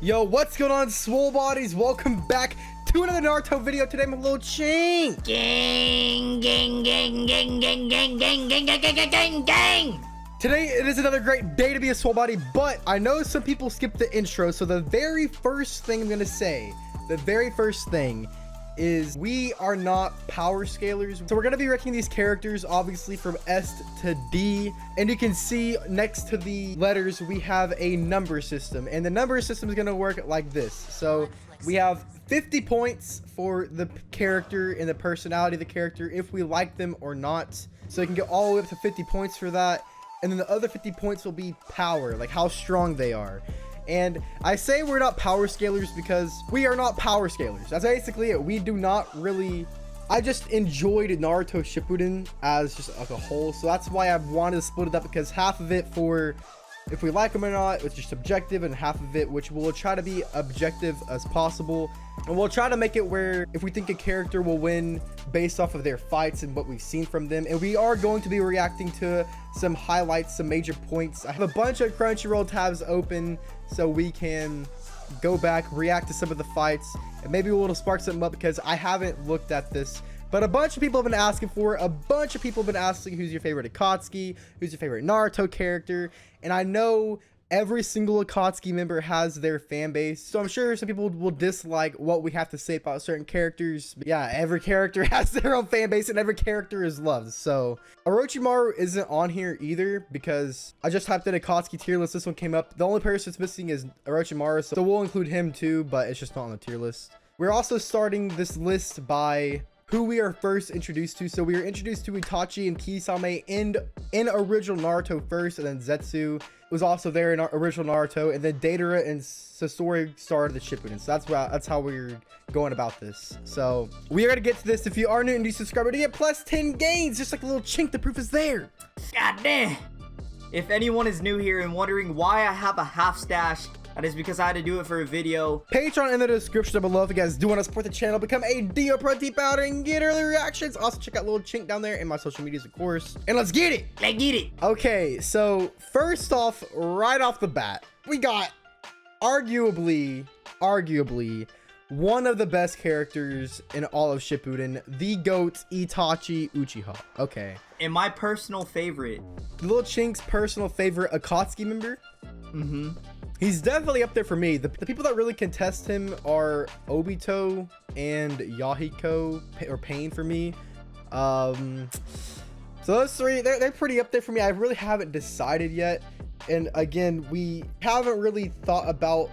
Yo, what's going on, swole bodies? Welcome back to another Naruto video. Today I'm a little chink. Gang, gang, gang, gang, gang, gang, gang, gang, gang, gang, gang, gang. Today it is another great day to be a swole body, but I know some people skip the intro, so the very first thing I'm gonna say, is we are not power scalers. So we're gonna be ranking these characters obviously from S to D, and you can see next to the letters we have a number system, and the number system is gonna work like this. So we have 50 points for the character and the personality of the character if we like them or not. So you can get all the way up to 50 points for that, and then the other 50 points will be power, like how strong they are. And I say we're not power scalers because we are not power scalers. That's basically it. We do not really... I just enjoyed Naruto Shippuden as just like a whole. So that's why I wanted to split it up, because half of it for if we like them or not, it's just subjective, and half of it, which we'll try to be objective as possible. And we'll try to make it where if we think a character will win based off of their fights and what we've seen from them. And we are going to be reacting to some highlights, some major points. I have a bunch of Crunchyroll tabs open so we can go back, react to some of the fights, and maybe we'll spark something up, because I haven't looked at this. But a bunch of people have been asking for it. A bunch of people have been asking who's your favorite Akatsuki, who's your favorite Naruto character. And I know every single Akatsuki member has their fan base, so I'm sure some people will dislike what we have to say about certain characters. But yeah, every character has their own fan base and every character is loved. So Orochimaru isn't on here either, because I just typed in Akatsuki tier list. This one came up. The only person that's missing is Orochimaru, so we'll include him too, but it's just not on the tier list. We're also starting this list by who we are first introduced to. So we were introduced to Itachi and Kisame in original Naruto first, and then Zetsu was also there in our original Naruto, and then Deidara and Sasori started the Shippuden. So that's how we're going about this. So we are gonna get to this. If you are new and new subscriber, to get plus 10 gains, just like a little chink, the proof is there. God damn. If anyone is new here and wondering why I have a half stash, that is because I had to do it for a video. Patreon in the description down below if you guys do want to support the channel, become a Dio Pro Powder and get early reactions. Also check out little chink down there in my social medias, of course. And let's get it. Let's get it. Okay, so first off, right off the bat, we got arguably one of the best characters in all of Shippuden, the GOAT, Itachi Uchiha. Okay. And my personal favorite. Little Chink's personal favorite Akatsuki member. He's definitely up there for me. The people that really contest him are Obito and Yahiko, or Pain for me. So those three, they're pretty up there for me. I really haven't decided yet. And again, we haven't really thought about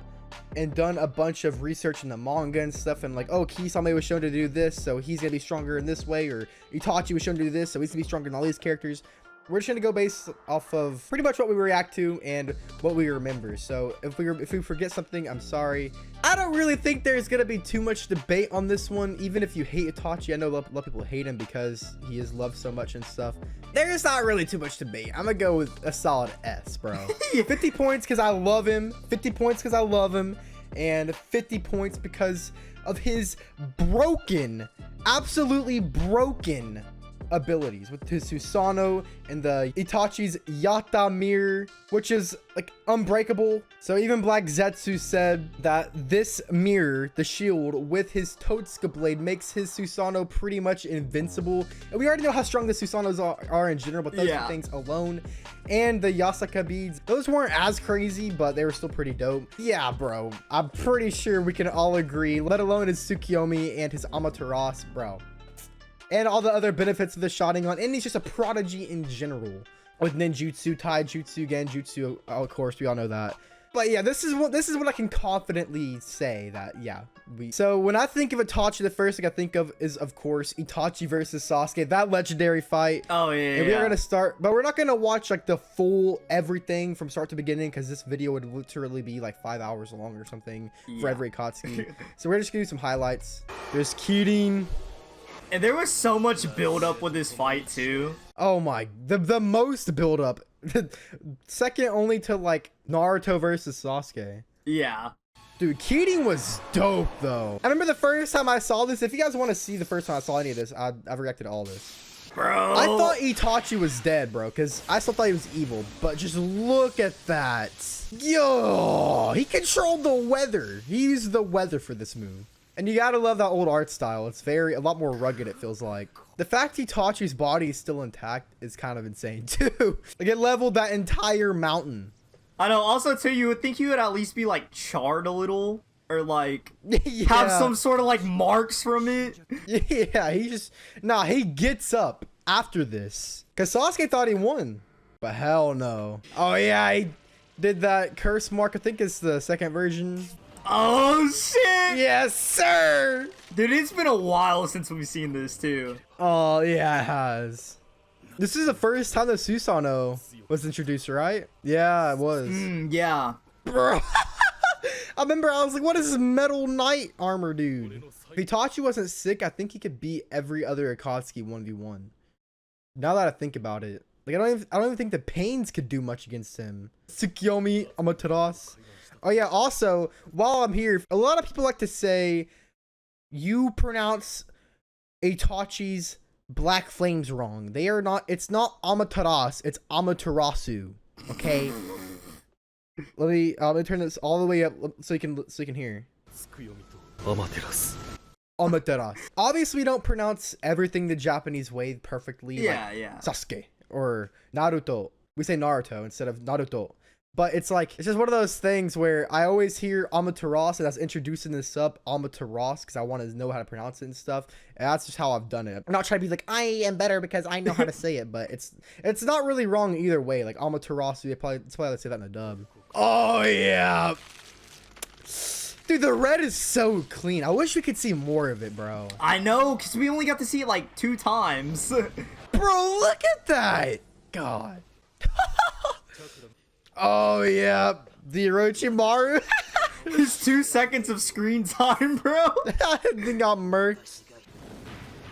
and done a bunch of research in the manga and stuff, and like, oh, Kisame was shown to do this, so he's gonna be stronger in this way, or Itachi was shown to do this, so he's gonna be stronger than all these characters. We're just gonna go based off of pretty much what we react to and what we remember. So if we forget something, I'm sorry. I don't really think there's gonna be too much debate on this one. Even if you hate Itachi, I know a lot of people hate him because he is loved so much and stuff. There's not really too much debate. I'm gonna go with a solid S, bro. 50 points because I love him. 50 points because I love him, and 50 points because of his broken, absolutely broken abilities with his Susanoo and the Itachi's Yata mirror, which is like unbreakable. So even Black Zetsu said that this mirror, the shield with his Totsuka blade, makes his Susanoo pretty much invincible. And we already know how strong the Susanos are in general, but those two things alone. And the Yasuke beads, those weren't as crazy, but they were still pretty dope. Yeah, bro, I'm pretty sure we can all agree, let alone his Tsukiyomi and his Amaterasu, bro. And all the other benefits of the Sharingan, and he's just a prodigy in general with ninjutsu, taijutsu, genjutsu, of course we all know that. But yeah, this is what I can confidently say that So when I think of Itachi, the first thing I think of is, of course, Itachi versus Sasuke, that legendary fight. Oh yeah. And we are gonna start, but we're not gonna watch like the full everything from start to beginning, because this video would literally be like 5 hours long or something for every Akatsuki. So we're just gonna do some highlights. There's Kirin. And there was so much build up with this fight too. Oh my, the most build up. Second only to like Naruto versus Sasuke. Yeah. Dude, Keating was dope though. I remember the first time I saw this. If you guys want to see the first time I saw any of this, I've reacted to all this. Bro, I thought Itachi was dead, bro, because I still thought he was evil. But just look at that. Yo, he controlled the weather. He used the weather for this move. And you gotta love that old art style. It's a lot more rugged, it feels like. The fact Itachi's body is still intact is kind of insane too. Like it leveled that entire mountain. I know. Also, too, you would think he would at least be like charred a little, or like Yeah. have some sort of like marks from it. Yeah, he gets up after this. Cause Sasuke thought he won, but hell no. Oh yeah, he did that curse mark. I think it's the second version. Oh shit! Yes, sir. Dude, it's been a while since we've seen this too. Oh yeah, it has. This is the first time the Susanoo was introduced, right? Yeah, it was. Yeah. Bro. I remember I was like, what is this metal knight armor, dude? If Itachi wasn't sick, I think he could beat every other Akatsuki 1v1. Now that I think about it. Like I don't even think the Pains could do much against him. Tsukiyomi Amaterasu. Oh yeah, also, while I'm here, a lot of people like to say you pronounce Itachi's Black Flames wrong. They are not, it's not Amaterasu, it's Amaterasu. Okay? Let me turn this all the way up so you can hear. Amaterasu. Obviously, we don't pronounce everything the Japanese way perfectly. Yeah, like yeah. Sasuke or Naruto. We say Naruto instead of Naruto. But it's like, it's just one of those things where I always hear Amaterasu and that's introducing this sub Amaterasu because I want to know how to pronounce it and stuff. And that's just how I've done it. I'm not trying to be like, I am better because I know how to say it, but it's not really wrong either way. Like Amaterasu, it's probably they say that in the dub. Oh yeah. Dude, the red is so clean. I wish we could see more of it, bro. I know, because we only got to see it like 2 times. Bro, look at that. God. Oh, yeah. The Orochimaru. His 2 seconds of screen time, bro. They got murked.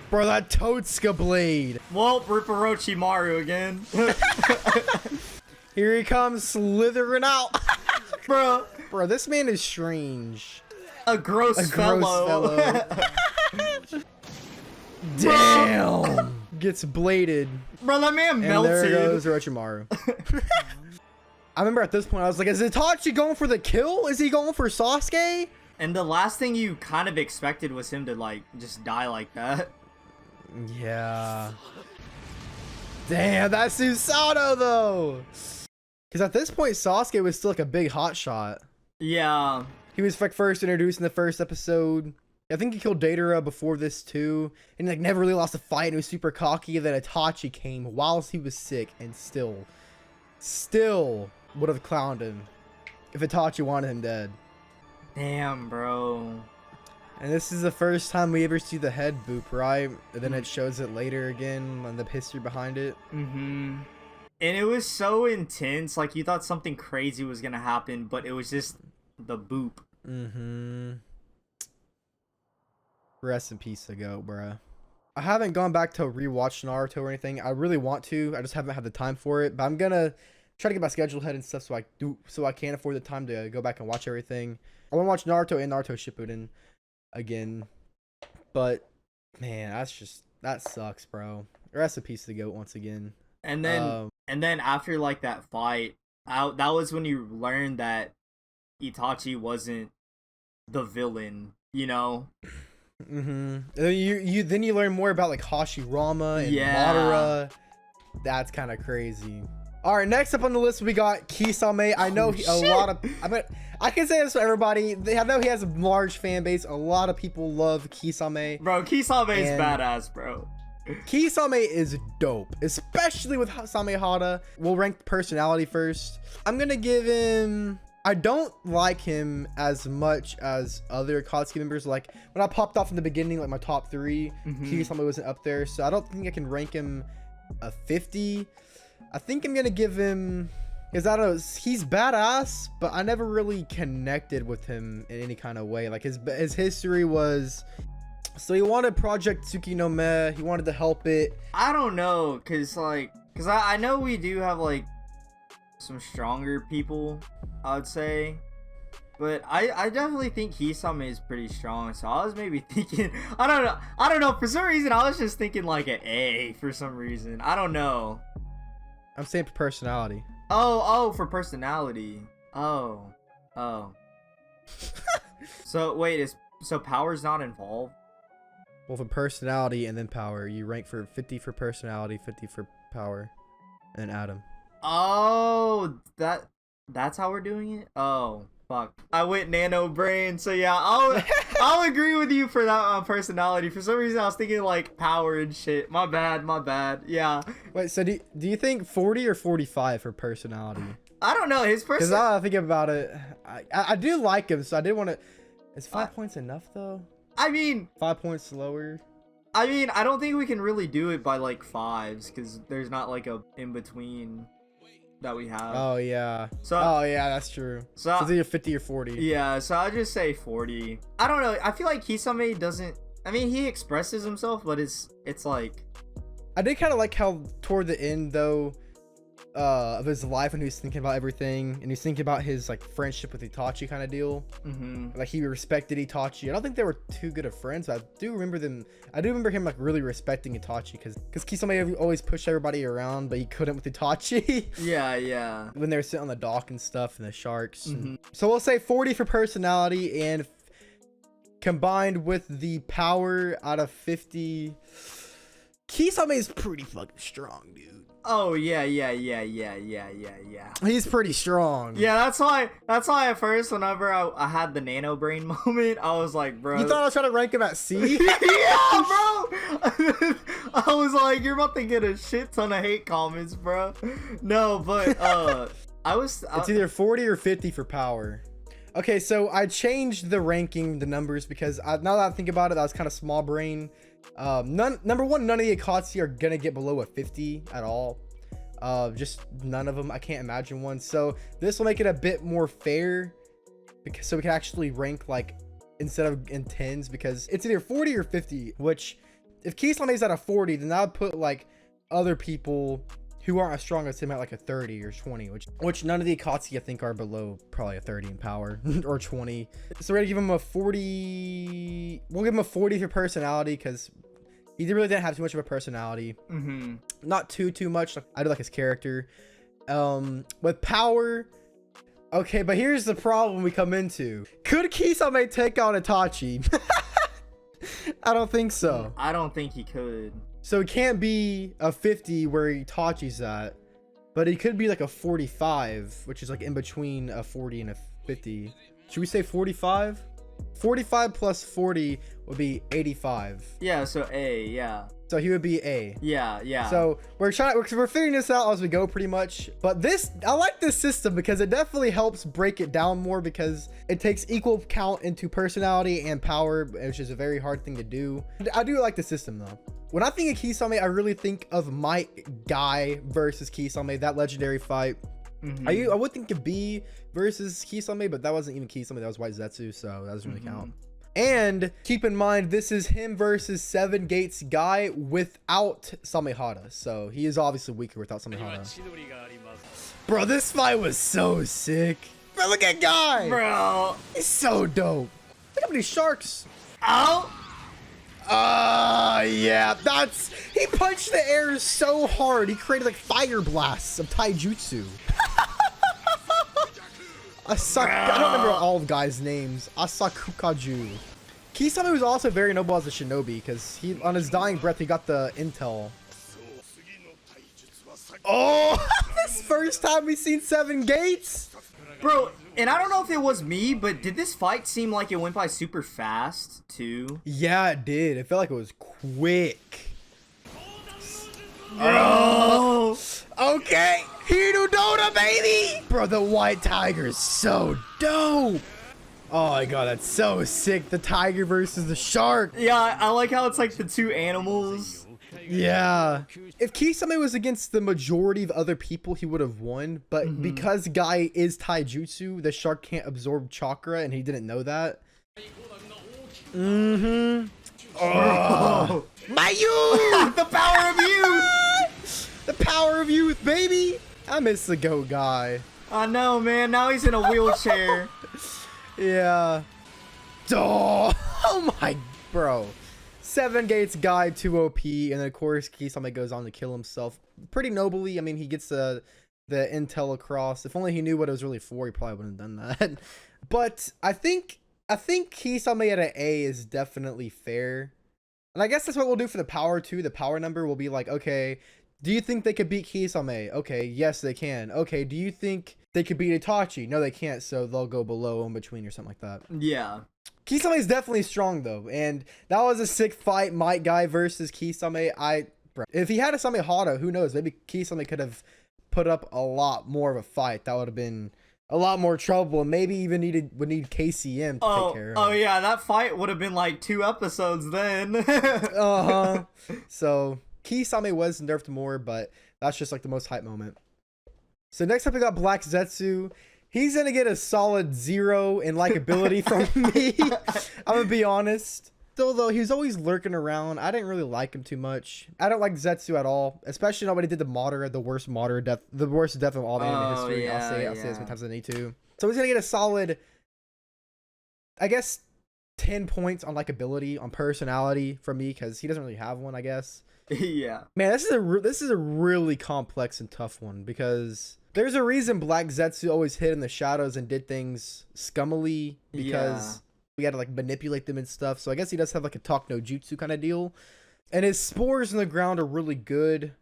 Bro, that Totsuka blade. Well, rip Orochimaru again. Here he comes slithering out. Bro, this man is strange. a gross fellow. Damn. Gets bladed. Bro, that man And melted. there goes Orochimaru. I remember at this point, I was like, is Itachi going for the kill? Is he going for Sasuke? And the last thing you kind of expected was him to, like, just die like that. Yeah. Damn, that's Susanoo, though. Because at this point, Sasuke was still, like, a big hot shot. Yeah. He was, like, first introduced in the first episode. I think he killed Datara before this, too. And, like, never really lost a fight. And he was super cocky. And then Itachi came whilst he was sick and still would have clowned him if Itachi wanted him dead. Damn, bro. And this is the first time we ever see the head boop, right? And then it shows it later again on the history behind it. Mm-hmm. And it was so intense. Like, you thought something crazy was gonna happen, but it was just the boop. Mm-hmm. Rest in peace to go, bruh. I haven't gone back to rewatch Naruto or anything. I really want to. I just haven't had the time for it. But I'm gonna try to get my schedule ahead and stuff so I can afford the time to go back and watch everything. I want to watch Naruto and Naruto Shippuden again. But man, that sucks, bro. Rest in peace to the goat once again. And then after like that fight, that was when you learned that Itachi wasn't the villain, you know? Mm-hmm. Then you learn more about like Hashirama and Madara. That's kind of crazy. All right, next up on the list we got Kisame. I know I can say this for everybody. I know he has a large fan base. A lot of people love Kisame. Bro, Kisame is badass, bro. Kisame is dope, especially with Samehada. We'll rank personality first. I'm gonna give him. I don't like him as much as other Akatsuki members. Like when I popped off in the beginning, like my top 3, Kisame wasn't up there, so I don't think I can rank him a 50. I think I'm gonna give him, because I don't know, he's badass, but I never really connected with him in any kind of way. Like his history was, so he wanted Project Tsuki no Me, he wanted to help it. I don't know, cause I know we do have like some stronger people, I would say, But I definitely think Kisame is pretty strong. So I was maybe thinking, I don't know. For some reason, I was just thinking like an A for some reason. I don't know. I'm saying for personality. Oh, for personality. Oh. So wait, so power's not involved? Well, for personality and then power, you rank for 50 for personality, 50 for power, and then Adam. Oh, that's how we're doing it? Oh, fuck. I went nano brain, so yeah, I'll agree with you for that personality. For some reason, I was thinking like power and shit. My bad. Yeah. Wait, so do you think 40 or 45 for personality? I don't know, his Because personality. I think about it, I do like him, so I did want to. Is 5 points enough though? I mean, 5 points lower. I don't think we can really do it by like 5s because there's not like a in between that we have. Oh yeah. So yeah, that's true. So it's either 50 or 40. Yeah, so I'll just say 40. I don't know. I feel like Kisame doesn't. I mean, he expresses himself, but it's like. I did kind of like how toward the end though, of his life, when he was thinking about everything and he's thinking about his like friendship with Itachi kind of deal. Like he respected Itachi. I don't think they were too good of friends, but I do remember him like really respecting Itachi because Kisame always pushed everybody around, but he couldn't with Itachi. Yeah. When they were sitting on the dock and stuff and the sharks. So we'll say 40 for personality, and combined with the power out of 50, Kisame is pretty fucking strong, dude. Oh yeah. He's pretty strong. Yeah, that's why at first whenever I had the nano brain moment, I was like, bro. You thought I was trying to rank him at C? Yeah, bro. I was like, you're about to get a shit ton of hate comments, bro. No, but it's either 40 or 50 for power. Okay, so I changed the ranking, the numbers, because now that I think about it, that was kind of small brain. Number one, none of the Akatsuki are gonna get below a 50 at all. Just none of them. I can't imagine one. So this will make it a bit more fair, because so we can actually rank like instead of in 10s, because it's either 40 or 50. Which, if Kisame is at a 40, then that would put like other people who aren't as strong as him at like a 30 or 20, which none of the Akatsuki I think are below probably a 30 in power or 20. So we're gonna give him a 40. We'll give him a 40 for personality, because he really didn't have too much of a personality. Not too much. I do like his character. With power, okay, but here's the problem we come into. Could Kisame take on Itachi? I don't think so. I don't think he could. So it can't be a 50 where Itachi's at, but it could be like a 45, which is like in between a 40 and a 50. Should we say 45? 45 plus 40 would be 85. Yeah, so A, yeah. So he would be A. Yeah. So we're figuring this out as we go pretty much. But I like this system because it definitely helps break it down more, because it takes equal count into personality and power, which is a very hard thing to do. I do like the system though. When I think of Kisame, I really think of Might Guy versus Kisame, that legendary fight. I would think of B versus Kisame, but that wasn't even Kisame, that was White Zetsu, so that doesn't really count. And keep in mind, this is him versus 7 Gates Guy without Samehara, so he is obviously weaker without Samehara. Bro, this fight was so sick. Bro, look at Guy. Bro, he's so dope. Look how many sharks. Oh. Yeah, he punched the air so hard, he created like fire blasts of taijutsu. I don't remember all of Guy's names. Asakukaju. Kisame was also very noble as a shinobi, because on his dying breath, he got the intel. Oh, this first time we've seen 7 Gates. Bro, and I don't know if it was me, but did this fight seem like it went by super fast too? Yeah, it did. It felt like it was quick. Bro. Okay. Hinudota, baby. Bro, the white tiger is so dope. Oh my god, that's so sick. The tiger versus the shark. Yeah, I like how it's like the two animals. Yeah. If Kisame was against the majority of other people, he would have won. But because Guy is taijutsu, the shark can't absorb chakra, and he didn't know that. Oh. My youth! The power of youth! The power of youth, baby! I miss the goat guy. I know, man. Now he's in a wheelchair. Yeah. Oh my, bro. 7 gates guy, 2 OP, and then of course Kisame goes on to kill himself pretty nobly. I mean, he gets the intel across. If only he knew what it was really for, he probably wouldn't have done that. But I think Kisame at an A is definitely fair. And I guess that's what we'll do for the power too. The power number will be like, okay, do you think they could beat Kisame? Okay, yes they can. Okay, do you think they could beat Itachi? No, they can't, so they'll go below in between or something like that. Yeah. Kisame is definitely strong though, and that was a sick fight. Might Guy versus Kisame. Bro, if he had a Samehara, who knows? Maybe Kisame could have put up a lot more of a fight. That would have been a lot more trouble, and maybe even would need KCM to take care of. Oh yeah, that fight would have been like 2 episodes then. So Kisame was nerfed more, but that's just like the most hype moment. So next up we got Black Zetsu. He's gonna get a solid 0 in likability from me. I'm gonna be honest. Still though, he was always lurking around. I didn't really like him too much. I don't like Zetsu at all, especially not when he did the Madara, the worst death of all the anime history. Yeah, I'll say it as many as I need to. So he's gonna get a solid, I guess, 10 points on likability, on personality from me, because he doesn't really have one, I guess. Yeah. Man, this is a really complex and tough one, because there's a reason Black Zetsu always hid in the shadows and did things scummily, because we had to like manipulate them and stuff. So I guess he does have like a talk no jutsu kind of deal. And his spores in the ground are really good,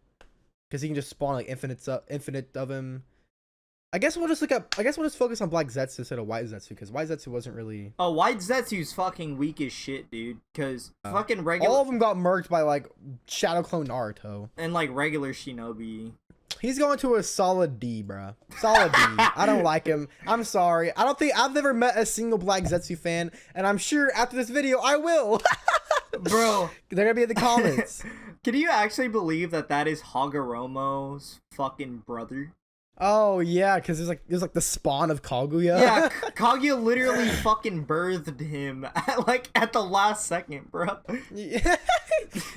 because he can just spawn like infinite of him. I guess we'll just focus on Black Zetsu instead of White Zetsu, because White Zetsu wasn't really. Oh, White Zetsu's fucking weak as shit, dude. Because fucking regular. All of them got murked by like Shadow Clone Naruto. And like regular Shinobi. He's going to a solid D, bro. Solid D. I don't like him. I'm sorry. I've never met a single Black Zetsu fan, and I'm sure after this video I will. Bro, they're gonna be in the comments. Can you actually believe that is Hagoromo's fucking brother? Oh yeah, because there's like the spawn of Kaguya. Yeah, Kaguya literally fucking birthed him at the last second, bro. Yeah.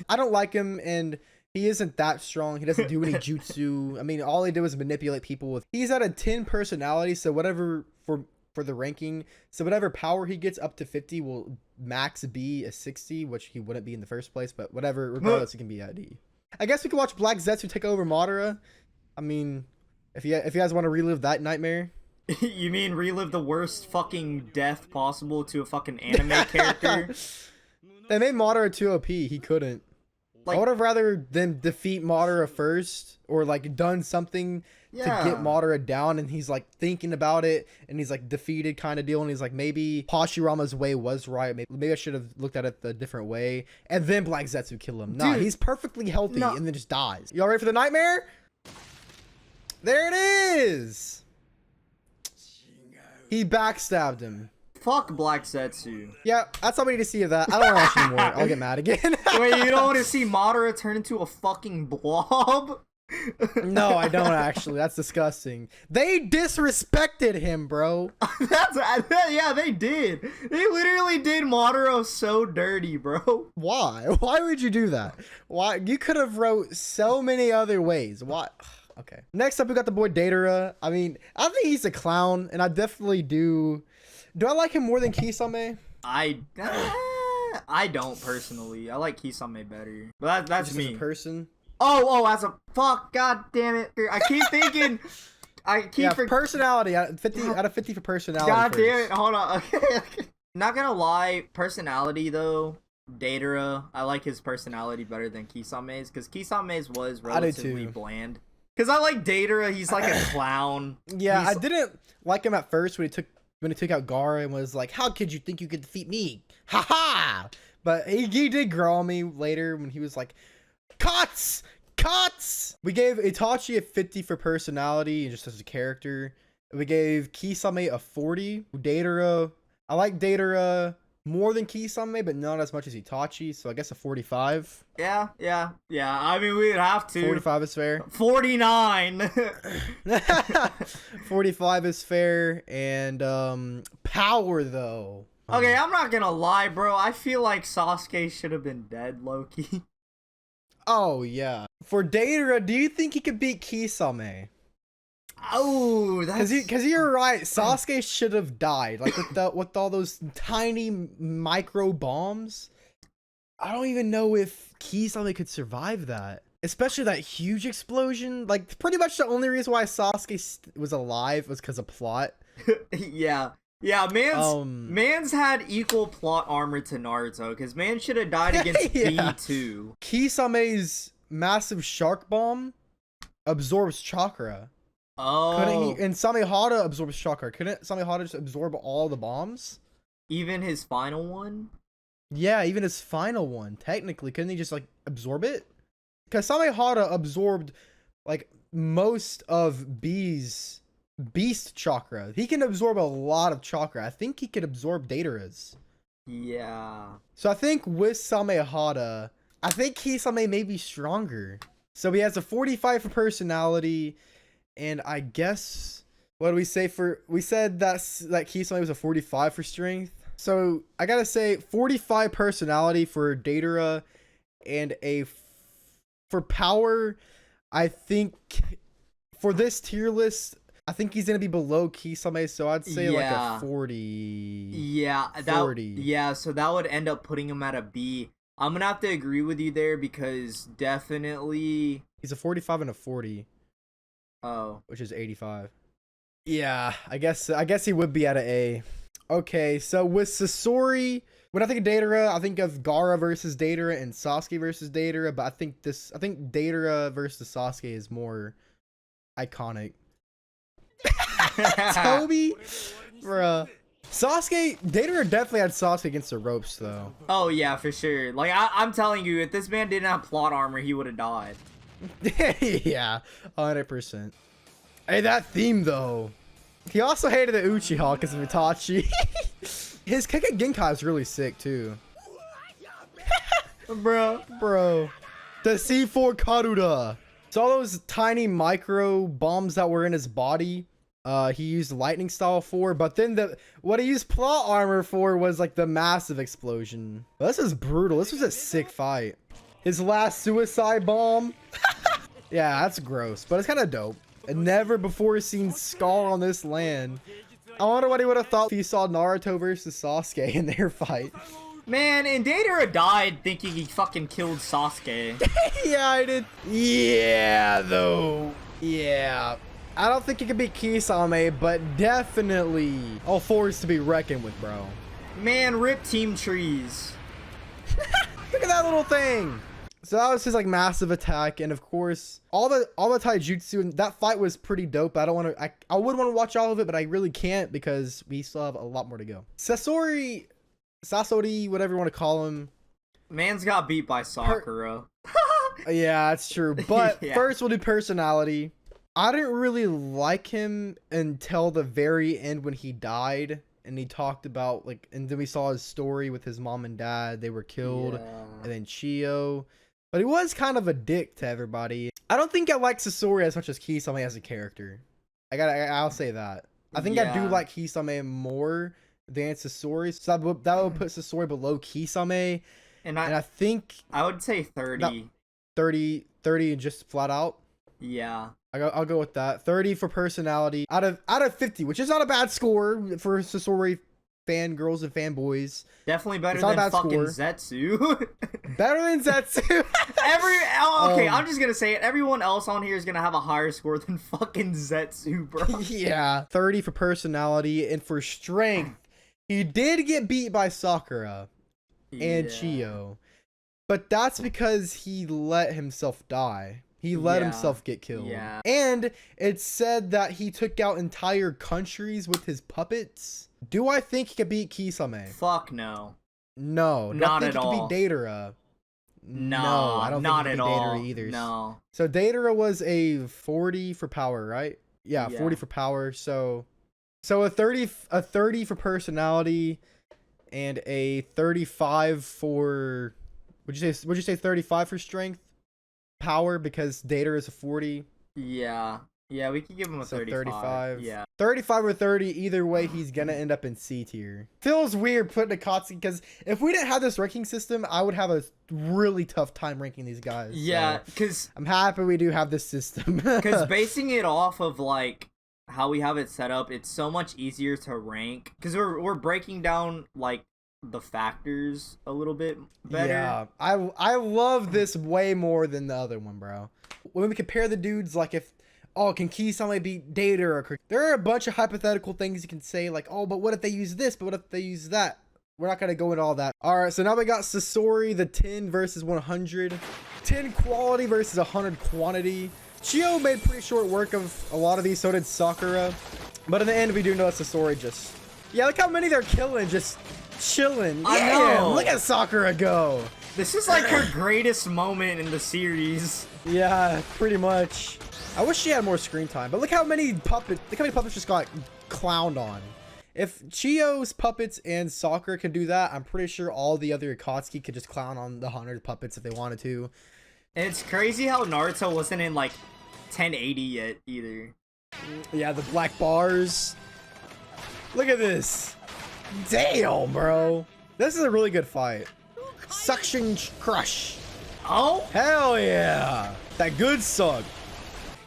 I don't like him, and he isn't that strong. He doesn't do any jutsu. I mean, all he did was manipulate people with. He's at a 10 personality, so whatever for the ranking. So whatever power he gets up to 50 will max be a 60, which he wouldn't be in the first place. But whatever, regardless, he can be at D. I guess we could watch Black Zetsu take over Madara. I mean, if you guys want to relive that nightmare. You mean relive the worst fucking death possible to a fucking anime character? They made Madara too OP. He couldn't. Like, I would have rather them defeat Madara first, or like done something to get Madara down, and he's like thinking about it, and he's like defeated kind of deal, and he's like, maybe Hashirama's way was right, maybe I should have looked at it the different way, and then Black Zetsu kill him. Nah, dude, he's perfectly healthy and then just dies. Y'all ready for the nightmare? There it is. He backstabbed him. Fuck Black Zetsu. Yeah, that's all we need to see of that. I don't want to watch anymore. I'll get mad again. Wait, you don't want to see Madara turn into a fucking blob? No, I don't actually. That's disgusting. They disrespected him, bro. Yeah, they did. They literally did Madara so dirty, bro. Why? Why would you do that? Why? You could have wrote so many other ways. Why? Okay. Next up, we got the boy Datara. I mean, I think he's a clown, and I definitely do. Do I like him more than Kisame? I don't personally. I like Kisame better. But that's just me. As a person. Oh, as a fuck. God damn it. I keep thinking. Personality. Out of 50 for personality. God damn it. Hold on. Okay. Not gonna lie. Personality though. Datara. I like his personality better than Kisame's, because Kisame's was relatively bland. Because I like Datara. He's like a clown. Yeah, I didn't like him at first when he took out Gaara and was like, how could you think you could defeat me? Ha ha! But he did grow on me later when he was like, Cuts! We gave Itachi a 50 for personality and just as a character. We gave Kisame a 40. Datara, I like Datara more than Kisame, but not as much as Itachi, so I guess a 45. Yeah. I mean, we'd have to. 45 is fair. 49. 45 is fair. And power though. Okay, I'm not gonna lie, bro. I feel like Sasuke should have been dead, low-key. Oh yeah. For Datara, do you think he could beat Kisame? Oh, that's Because you're right. Sasuke should have died. Like with all those tiny micro bombs. I don't even know if Kisame could survive that. Especially that huge explosion. Like, pretty much the only reason why Sasuke was alive was because of plot. yeah. Yeah, man's had equal plot armor to Naruto, because man should have died against Yeah. B2. Kisame's massive shark bomb absorbs chakra. Couldn't Oh, he? And Samehada absorbs chakra. Couldn't Samehada just absorb all the bombs? even his final one? Yeah, even his final one. Technically, couldn't he just like absorb it? Because Samehada absorbed like most of B's beast chakra. He can absorb a lot of chakra. I think he could absorb Datara's. Yeah. So I think with Samehada, I think Kisame may be stronger. So he has a 45 for personality, and I guess what do we say for? We said that Kisame was a 45 for strength. So I gotta say 45 personality for Datara, and for power. I think for this tier list, I think he's gonna be below Kisame. So I'd say like a 40. Yeah, 40. Yeah. So that would end up putting him at a B. I'm gonna have to agree with you there, because definitely. He's a 45 and a 40. Oh. Which is 85. Yeah, I guess he would be at an A. Okay, so with Sasori, when I think of Datara, I think of Gaara versus Datara and Sasuke versus Datara, but I think Datara versus Sasuke is more iconic. Toby, bruh. Datara definitely had Sasuke against the ropes, though. Oh yeah, for sure. Like I'm telling you, if this man didn't have plot armor, he would have died. Yeah, 100%. Hey, that theme, though. He also hated the Uchiha because of Itachi. His kick at Genkai is really sick, too. Bro. The C4 Karuda. So all those tiny micro bombs that were in his body, he used lightning style for, but then what he used plot armor for was like the massive explosion. This is brutal. This was a sick fight. His last suicide bomb. Yeah, that's gross, but it's kind of dope. A never before seen Scar on this land. I wonder what he would have thought if he saw Naruto versus Sasuke in their fight. Man, and Datara died thinking he fucking killed Sasuke. Yeah, I did. Yeah, though. Yeah. I don't think it could be Kisame, but definitely all force to be reckoned with, bro. Man, rip Team Trees. Look at that little thing. So that was his like massive attack, and of course all the taijutsu, and that fight was pretty dope. I don't want to. I would want to watch all of it, but I really can't because we still have a lot more to go. Sasori, whatever you want to call him. Man's got beat by Sakura. Yeah, that's true. But Yeah. First we'll do personality. I didn't really like him until the very end when he died. And he talked about like, and then we saw his story with his mom and dad. They were killed, and then Chio. But he was kind of a dick to everybody. I don't think I like Sasori as much as Kisame as a character. I'll say that. I think I do like Kisame more than Sasori. So that would put Sasori below Kisame. And I think I would say 30. 30 and just flat out. Yeah. I'll go with that. 30 for personality out of 50, which is not a bad score for Sasori fangirls and fanboys. Definitely better than fucking Zetsu. Better than Zetsu. I'm just gonna say it. Everyone else on here is gonna have a higher score than fucking Zetsu, bro. Yeah. 30 for personality, and for strength, he did get beat by Sakura and Chio. But that's because he let himself die. He let himself get killed. Yeah. And it's said that he took out entire countries with his puppets. Do I think he could beat Kisame? Fuck no. No. Not at all. He could beat Datara. No, I don't not think he at could beat all. Datara either. No. So Datara was a 40 for power, right? Yeah, 40 for power. So a 30 for personality and a 35 for would you say 35 for strength? Power, because Datara is a 40. Yeah. Yeah, we could give him a So 35. Yeah. 35 or 30, either way, he's gonna end up in C tier. Feels weird putting Akatsuki, because if we didn't have this ranking system, I would have a really tough time ranking these guys. Yeah, so because I'm happy we do have this system. Because basing it off of like how we have it set up, it's so much easier to rank. Because we're breaking down like the factors a little bit better. Yeah, I love this way more than the other one, bro. When we compare the dudes, like if can Kisame beat Data or there are a bunch of hypothetical things you can say, like, oh, but what if they use this? But what if they use that? We're not gonna go into all that. All right, so now we got Sasori, the 10 versus 100, 10 quality versus 100 quantity. Chio made pretty short work of a lot of these, so did Sakura. But in the end, we do know Sasori just... Yeah, look how many they're killing, just chilling. I know. Look at Sakura go. This is like her greatest moment in the series. Yeah, pretty much. I wish she had more screen time, but look how many puppets just got clowned on. If Chio's puppets and Sakura can do that, I'm pretty sure all the other Akatsuki could just clown on the 100 puppets if they wanted to. And it's crazy how Naruto wasn't in like 1080 yet either. Yeah, the black bars. Look at this. Damn, bro. This is a really good fight. Suction crush. Oh? Hell yeah. That good suck.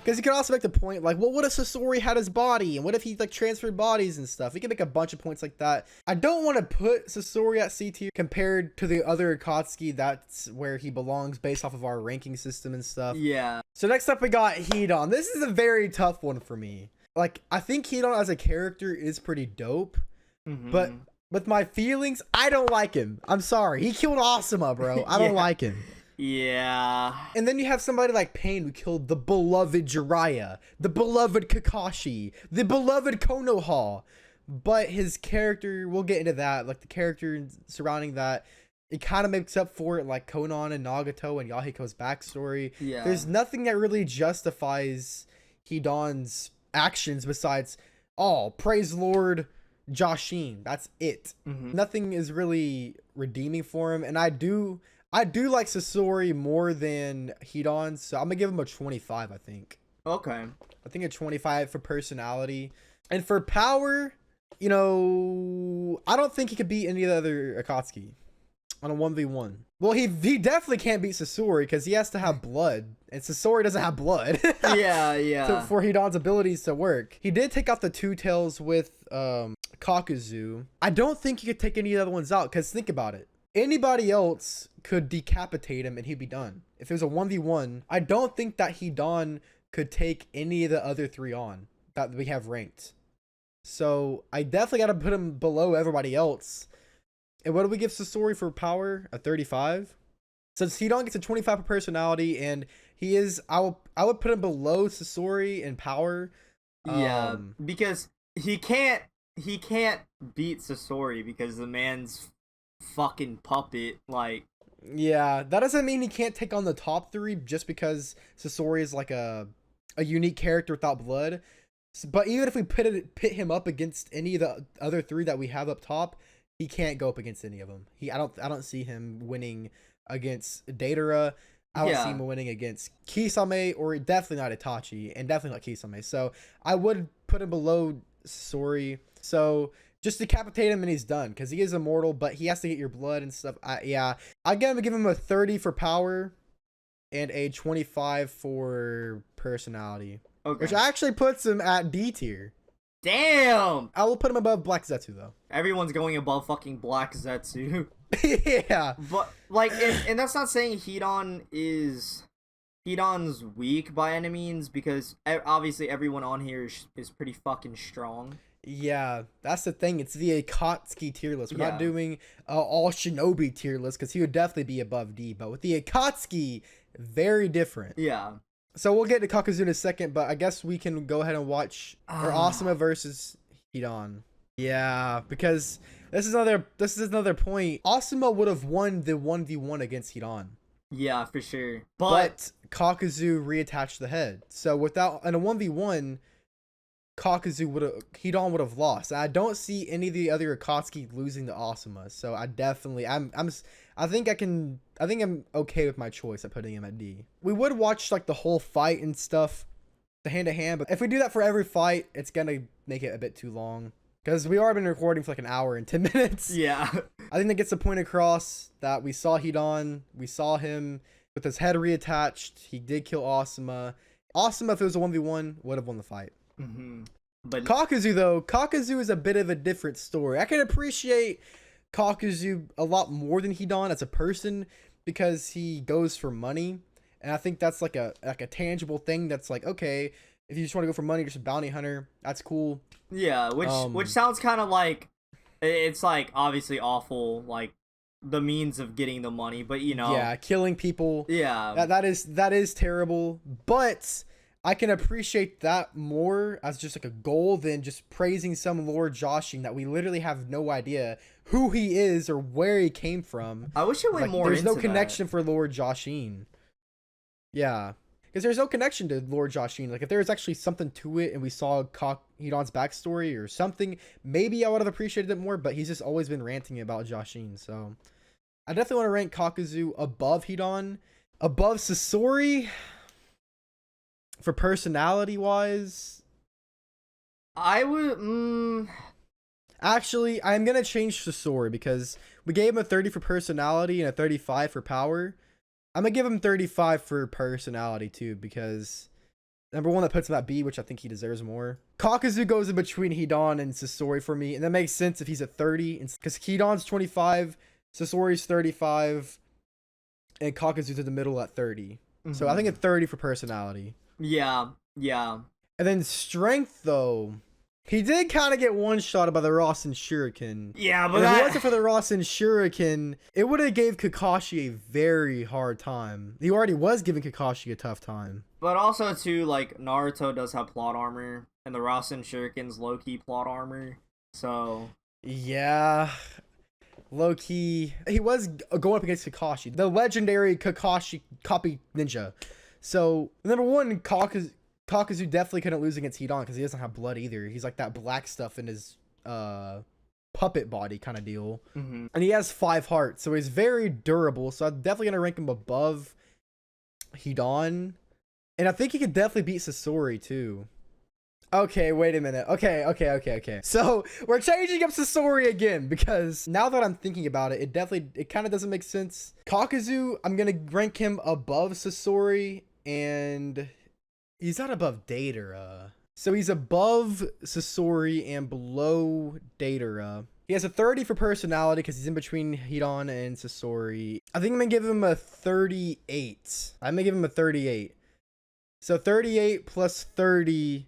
Because you can also make the point, like, well, what if Sasori had his body? And what if he, like, transferred bodies and stuff? We can make a bunch of points like that. I don't want to put Sasori at C tier compared to the other Akatsuki. That's where he belongs based off of our ranking system and stuff. Yeah. So next up, we got Hidan. This is a very tough one for me. Like, I think Hidan as a character is pretty dope. But with my feelings, I don't like him. I'm sorry. He killed Asuma, bro. I don't like him. Yeah. And then you have somebody like Pain who killed the beloved Jiraiya, the beloved Kakashi, the beloved Konoha. But his character, we'll get into that, like the character surrounding that, it kind of makes up for it, like Conan and Nagato and Yahiko's backstory. Yeah. There's nothing that really justifies Hidan's actions besides, oh, praise Lord Jashin. That's it. Nothing is really redeeming for him. And I do like Sasori more than Hidan, so I'm gonna give him a 25, I think. Okay. I think a 25 for personality. And for power, you know, I don't think he could beat any of the other Akatsuki on a 1v1. Well, he definitely can't beat Sasori because he has to have blood, and Sasori doesn't have blood. Yeah. So for Hidan's abilities to work. He did take out the two tails with Kakuzu. I don't think he could take any of the other ones out, because think about it. Anybody else could decapitate him and he'd be done. If it was a 1v1, I don't think that Hidan could take any of the other three on that we have ranked. So I definitely got to put him below everybody else. And what do we give Sasori for power? A 35? Since Hidan gets a 25 for personality, and he is, I would put him below Sasori in power. Yeah, because he can't beat Sasori because the man's fucking puppet. Like, yeah, that doesn't mean he can't take on the top three just because Sasori is like a unique character without blood. But even if we pit him up against any of the other three that we have up top, he can't go up against any of them. I don't see him winning against Datara. I don't see him winning against Kisame, or definitely not Itachi, and definitely not Kisame. So I would put him below Sasori. So just decapitate him and he's done, because he is immortal, but he has to get your blood and stuff. Yeah, I'm gonna give him a 30 for power and a 25 for personality. Okay. Which actually puts him at D tier. Damn! I will put him above Black Zetsu, though. Everyone's going above fucking Black Zetsu. Yeah. But, like, and that's not saying Hidan's weak by any means, because obviously everyone on here is pretty fucking strong. Yeah, that's the thing. It's the Akatsuki tier list. We're not doing all Shinobi tier list, because he would definitely be above D. But with the Akatsuki, very different. Yeah. So we'll get to Kakazu in a second, but I guess we can go ahead and watch Asuma versus Hidan. Yeah, because this is another point. Asuma would have won the 1v1 against Hidan. Yeah, for sure. But Kakazu reattached the head. So without in a 1v1, Hidan would have lost. I don't see any of the other Akatsuki losing to Asuma. So I think I'm okay with my choice of putting him at D. We would watch like the whole fight and stuff, the hand-to-hand. But if we do that for every fight, it's gonna make it a bit too long. Because we already been recording for like an hour and 10 minutes. Yeah. I think that gets the point across that we saw Hidan. We saw him with his head reattached. He did kill Asuma. Asuma, if it was a 1v1, would have won the fight. But Kakazu, though, Kakazu is a bit of a different story. I can appreciate Kakazu a lot more than Hidan as a person because he goes for money. And I think that's like a tangible thing that's like, okay, if you just want to go for money, just a bounty hunter, that's cool. Yeah, which sounds kind of like, it's like obviously awful, like the means of getting the money, but you know. Yeah, killing people. Yeah. That is terrible, but I can appreciate that more as just like a goal than just praising some Lord Joshin that we literally have no idea who he is or where he came from. I wish it went like, more there's into no connection for Lord Joshin. Yeah. Because there's no connection to Lord Joshin. Like, if there was actually something to it and we saw Hidan's backstory or something, maybe I would have appreciated it more, but he's just always been ranting about Joshin. So, I definitely want to rank Kakazu above Hidan. Above Sasori, for personality-wise, I would... Actually, I'm going to change Sasori because we gave him a 30 for personality and a 35 for power. I'm going to give him 35 for personality too because number one, that puts him at B, which I think he deserves more. Kakazu goes in between Hidan and Sasori for me, and that makes sense if he's at 30 because Hidan's 25, Sasori's 35, and Kakazu's in the middle at 30. So I think it's 30 for personality. Yeah, yeah. And then strength, though, he did kind of get one-shotted by the Rasen Shuriken. Yeah, but if it wasn't for the Rasen Shuriken, it would have gave Kakashi a very hard time. He already was giving Kakashi a tough time. But also, too, like, Naruto does have plot armor, and the Rasen Shuriken's low-key plot armor, so... Yeah... Low-key, he was going up against Kakashi, the legendary Kakashi copy ninja. So, number one, Kakazu definitely couldn't lose against Hidan because he doesn't have blood either. He's like that black stuff in his puppet body kind of deal. And he has 5 hearts, so he's very durable. So I'm definitely going to rank him above Hidan. And I think he could definitely beat Sasori too. Okay, wait a minute. Okay. So we're changing up Sasori again because now that I'm thinking about it, it kind of doesn't make sense. Kakazu, I'm gonna rank him above Sasori, and he's not above Deidara. So he's above Sasori and below Deidara. He has a 30 for personality because he's in between Hidan and Sasori. I think I'm gonna give him a 38. I'm gonna give him a 38. So 38 plus 30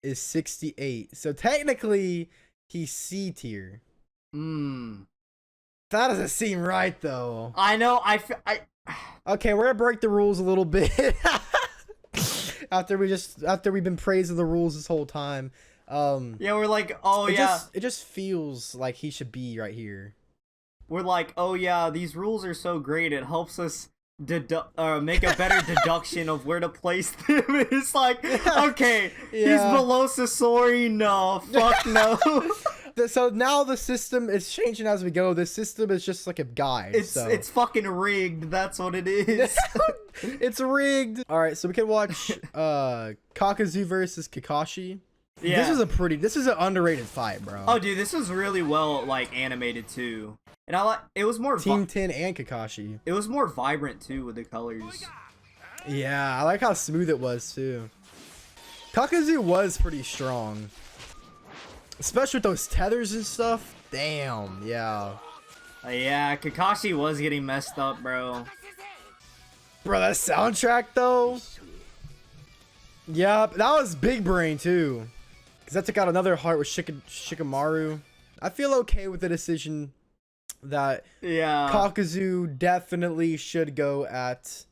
is 68. So technically, he's C tier. That doesn't seem right, though. I know. Okay, we're gonna break the rules a little bit. after we've been praising the rules this whole time. Yeah, we're like, oh it just feels like he should be right here. We're like, oh yeah, these rules are so great. It helps us make a better deduction of where to place them. It's like, okay, he's below Sasori. No, fuck no. So now the system is changing as we go. The system is just like a guide. It's fucking rigged. That's what it is. It's rigged. All right, so we can watch Kakazu versus Kakashi. Yeah. This is an underrated fight, bro. Oh, dude, this was really well like animated too. And it was more Team 10 and Kakashi. It was more vibrant too with the colors. Yeah, I like how smooth it was too. Kakazu was pretty strong. Especially with those tethers and stuff. Damn, yeah. Yeah, Kakashi was getting messed up, bro. Bro, that soundtrack though. Yeah, that was big brain too. Because that took out another heart with Shikamaru. I feel okay with the decision that Kakazu definitely should go at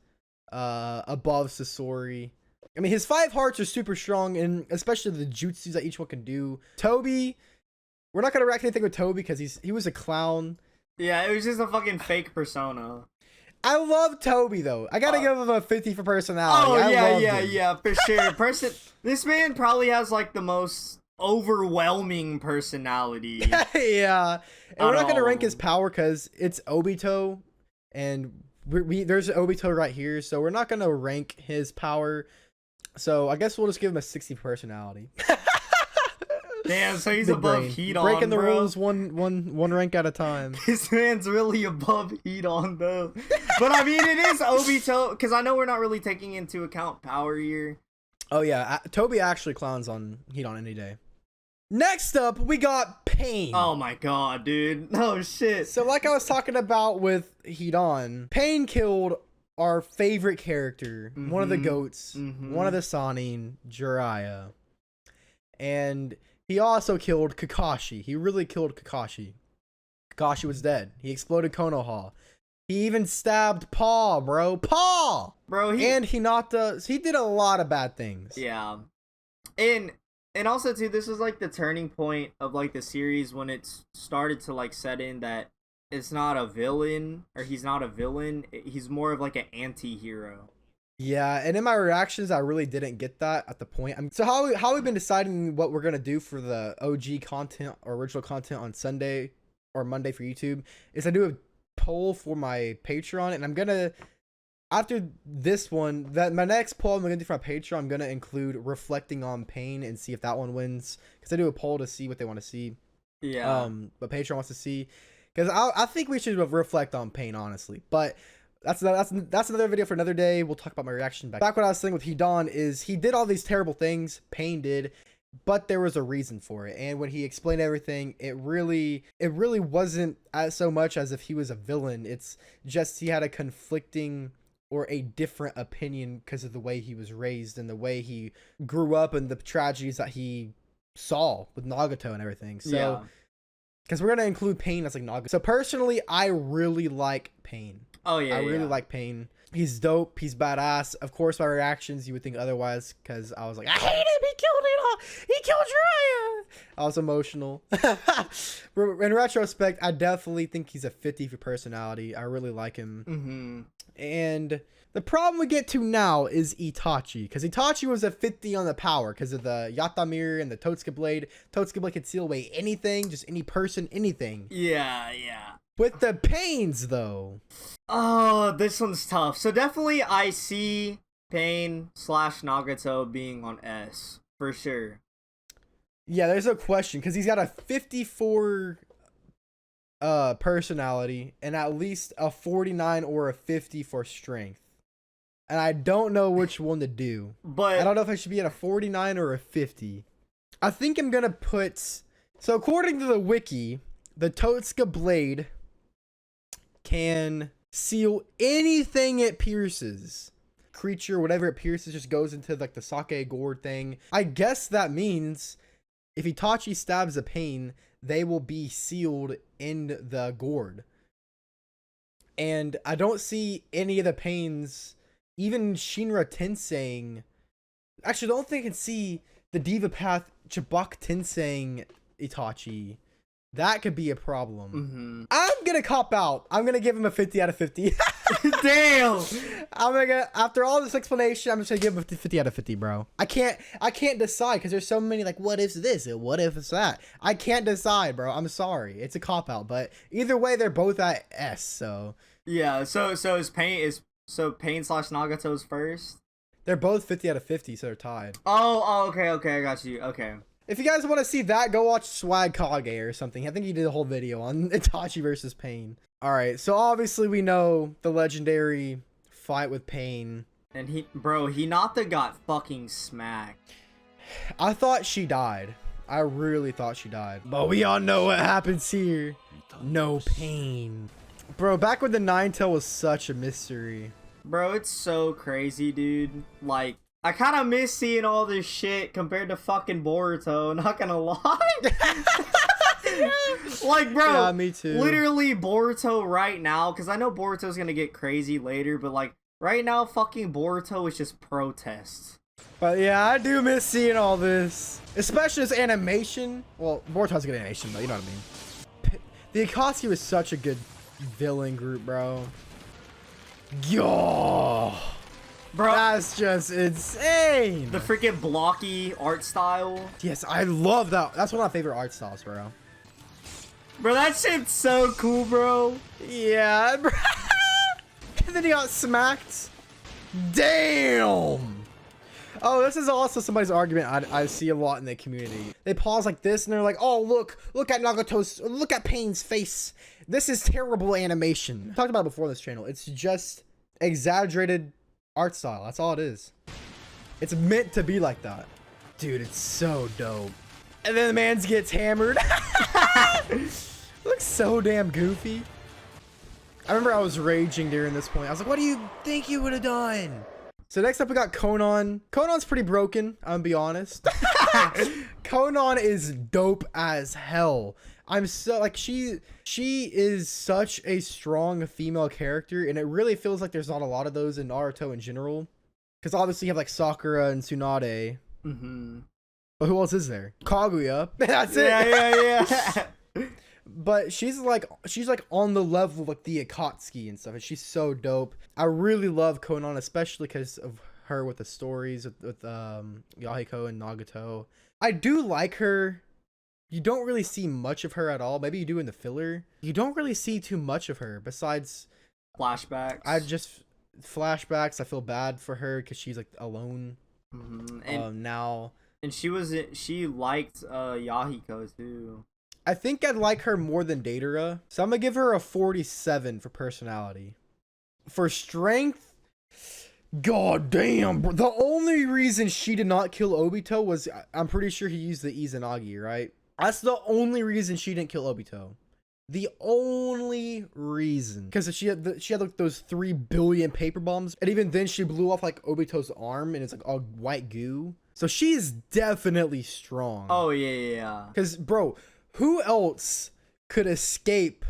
above Sasori. I mean, his 5 hearts are super strong, and especially the jutsus that each one can do. Toby, we're not gonna rank anything with Toby because he was a clown. Yeah, it was just a fucking fake persona. I love Toby though. I gotta give him a 50 for personality. Oh yeah, for sure. This man probably has like the most overwhelming personality. Yeah, and we're not gonna rank his power because it's Obito, and there's Obito right here, so we're not gonna rank his power. So I guess we'll just give him a 60 personality. Damn, so he's Big above brain. Heat Breaking on, the bro. rules one rank at a time. This man's really above Heat on, though. But I mean, it is Obito, because I know we're not really taking into account power here. Oh yeah, Toby actually clowns on Heat on any day. Next up, we got Pain. Oh my god, dude. Oh shit. So like I was talking about with Heat on, Pain killed our favorite character, one of the goats, one of the Sannin, Jiraiya. And he also killed Kakashi. He really killed Kakashi. Kakashi was dead. He exploded Konoha. He even stabbed Paw, bro. Paw! Bro, and Hinata. He did a lot of bad things. Yeah. And also, too, this was, like, the turning point of, like, the series when it started to, like, set in that it's not a villain, or he's not a villain. He's more of, like, an anti-hero. Yeah, and in my reactions, I really didn't get that at the point. So how we've been deciding what we're going to do for the OG content or original content on Sunday or Monday for YouTube is I do a poll for my Patreon, and I'm going to, after this one, my next poll I'm going to do for my Patreon, I'm going to include reflecting on Pain and see if that one wins. Because I do a poll to see what they want to see. Yeah. What Patreon wants to see. Because I think we should reflect on Pain, honestly. But that's another video for another day. We'll talk about my reaction back. What I was saying with Hidan is he did all these terrible things. Pain did, but there was a reason for it. And when he explained everything, it really wasn't as so much as if he was a villain. It's just he had a conflicting or a different opinion because of the way he was raised and the way he grew up and the tragedies that he saw with Nagato and everything. So. Yeah. Because we're going to include Pain as like Nagato. So personally, I really like Pain. Oh, yeah, I really like Pain. He's dope. He's badass. Of course, my reactions, you would think otherwise, because I was like, I hate him. He killed it all. He killed Jiraiya. I was emotional. In retrospect, I definitely think he's a 50 for personality. I really like him. And the problem we get to now is Itachi, because Itachi was a 50 on the power because of the Yatamir and the Totsuka Blade. Totsuka Blade could seal away anything, just any person, anything. Yeah. With the Pains, though. Oh, this one's tough. So definitely I see Pain / Nagato being on S, for sure. Yeah, there's no question, because he's got a 54 personality and at least a 49 or a 50 for strength. And I don't know which one to do. But I don't know if I should be at a 49 or a 50. I think I'm going to put... So according to the wiki, the Totsuka Blade can seal anything it pierces. Creature, whatever it pierces, just goes into like the sake gourd thing. I guess that means if Itachi stabs a Pain, they will be sealed in the gourd. And I don't see any of the Pains, even Shinra Tensei. Actually, I don't think I can see the Diva Path Chibok Tensei Itachi. That could be a problem. I'm gonna cop out. I'm gonna give him a 50 out of 50. Damn. After all this explanation, I'm just gonna give him a 50 out of 50, bro. I can't decide because there's so many like what ifs this and what if it's that. I can't decide, bro. I'm sorry. It's a cop out, but either way, they're both at S. So yeah. So is Pain / Nagato's first? They're both 50 out of 50, so they're tied. Oh, okay, I got you. Okay. If you guys want to see that, go watch Swolekage or something. I think he did a whole video on Itachi versus Pain. All right, so obviously we know the legendary fight with Pain. And Hinata got fucking smacked. I thought she died. I really thought she died. But we all know what happens here. No Pain. Bro, back when the Nine-Tail was such a mystery. Bro, it's so crazy, dude. Like, I kind of miss seeing all this shit compared to fucking Boruto, not gonna lie. Like, bro, yeah, me too. Literally Boruto right now, because I know Boruto's gonna get crazy later, but like, right now, fucking Boruto is just protests. But yeah, I do miss seeing all this. Especially this animation. Well, Boruto's a good animation, but you know what I mean. The Akatsuki was such a good villain group, bro. Yo, bro, that's just insane. The freaking blocky art style. Yes, I love that. That's one of my favorite art styles, bro. Bro, that shit's so cool, bro. Yeah, bro. And then he got smacked. Damn. Oh, this is also somebody's argument I see a lot in the community. They pause like this and they're like, oh, look at Nagato's, look at Pain's face. This is terrible animation. I talked about it before on this channel. It's just exaggerated art style. That's all it is. It's meant to be like that. Dude, it's so dope. And then the man gets hammered. Looks so damn goofy. I remember I was raging during this point. I was like, what do you think you would have done? So next up we got Conan. Conan's pretty broken, I'm gonna be honest. Conan is dope as hell. I'm so like she is such a strong female character, and it really feels like there's not a lot of those in Naruto in general. Because obviously you have like Sakura and Tsunade. Mm-hmm. But who else is there? Kaguya. That's it. Yeah. But she's like on the level of like the Akatsuki and stuff, and she's so dope. I really love Conan, especially because of her with the stories with Yahiko and Nagato. I do like her. You don't really see much of her at all. Maybe you do in the filler. You don't really see too much of her besides flashbacks. Flashbacks. I feel bad for her because she's like alone now. And she liked Yahiko too. I think I'd like her more than Datara. So I'm gonna give her a 47 for personality. For strength, god damn, bro. The only reason she did not kill Obito was, I'm pretty sure he used the Izanagi, right? That's the only reason she didn't kill Obito. The only reason. Because she had like those 3 billion paper bombs. And even then she blew off like Obito's arm and it's like all white goo. So she's definitely strong. Oh yeah. Because bro, who else could escape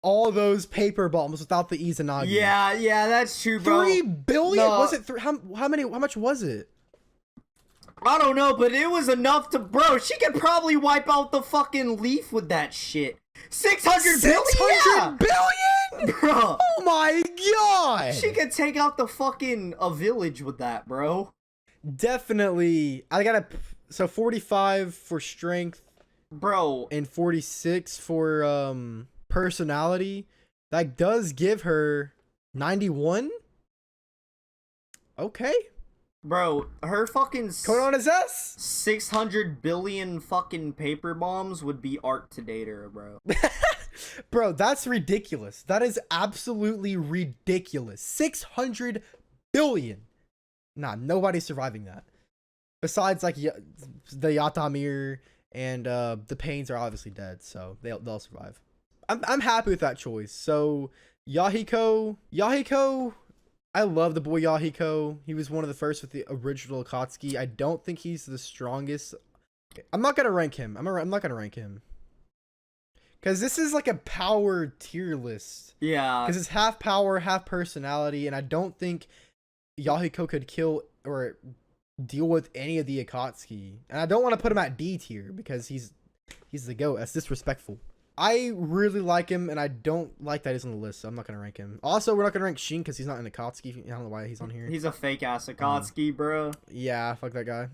all those paper bombs without the Izanagi? Yeah, that's true, bro. 3 billion? No. Was it how much was it? I don't know, but it was enough to, bro, she could probably wipe out the fucking leaf with that shit. 600 billion? Bro. Oh my god. She could take out the fucking village with that, bro. Definitely. So 45 for strength. Bro. And 46 for personality. That does give her 91. Okay. Bro, her fucking Conan is S. 600 billion fucking paper bombs would be art to Datara, bro. Bro, that's ridiculous. That is absolutely ridiculous. 600 billion. Nah, nobody's surviving that. Besides like the Yatamir and the Pains are obviously dead, so they'll survive. I'm happy with that choice. So Yahiko, I love the boy Yahiko. He was one of the first with the original Akatsuki. I don't think he's the strongest. I'm not gonna rank him. I'm not gonna rank him because this is like a power tier list. Yeah. Because it's half power, half personality, and I don't think Yahiko could kill or deal with any of the Akatsuki. And I don't want to put him at D tier because he's the GOAT. That's disrespectful. I really like him, and I don't like that he's on the list, so I'm not going to rank him. Also, we're not going to rank Shin because he's not in Akatsuki. I don't know why he's on here. He's a fake-ass Akatsuki, bro. Yeah, fuck that guy.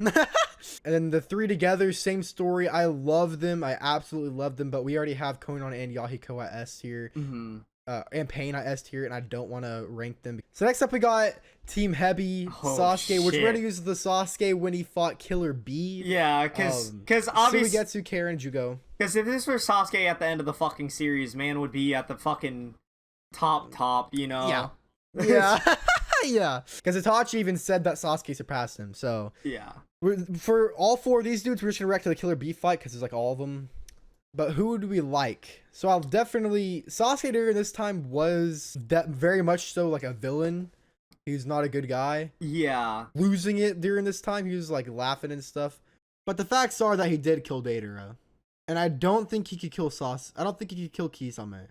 And then the 3 together, same story. I love them. I absolutely love them, but we already have Conan and Yahiko at S tier. And Pain at S tier, and I don't want to rank them. So next up, we got Team Heavy, Sasuke, which we're going to use the Sasuke when he fought Killer B. Yeah, because obviously... Suigetsu, Karen, Jugo. Because if this were Sasuke at the end of the fucking series, man would be at the fucking top, you know? Yeah. Yeah. Yeah. Because Itachi even said that Sasuke surpassed him, so... Yeah. For all 4 of these dudes, we're just going to react to the Killer B fight, because there's like all of them. But who do we like? So I'll definitely... Sasuke during this time was very much so like a villain. He was not a good guy. Yeah. Losing it during this time, he was like laughing and stuff. But the facts are that he did kill Datara. And I don't think he could kill I don't think he could kill Kisame.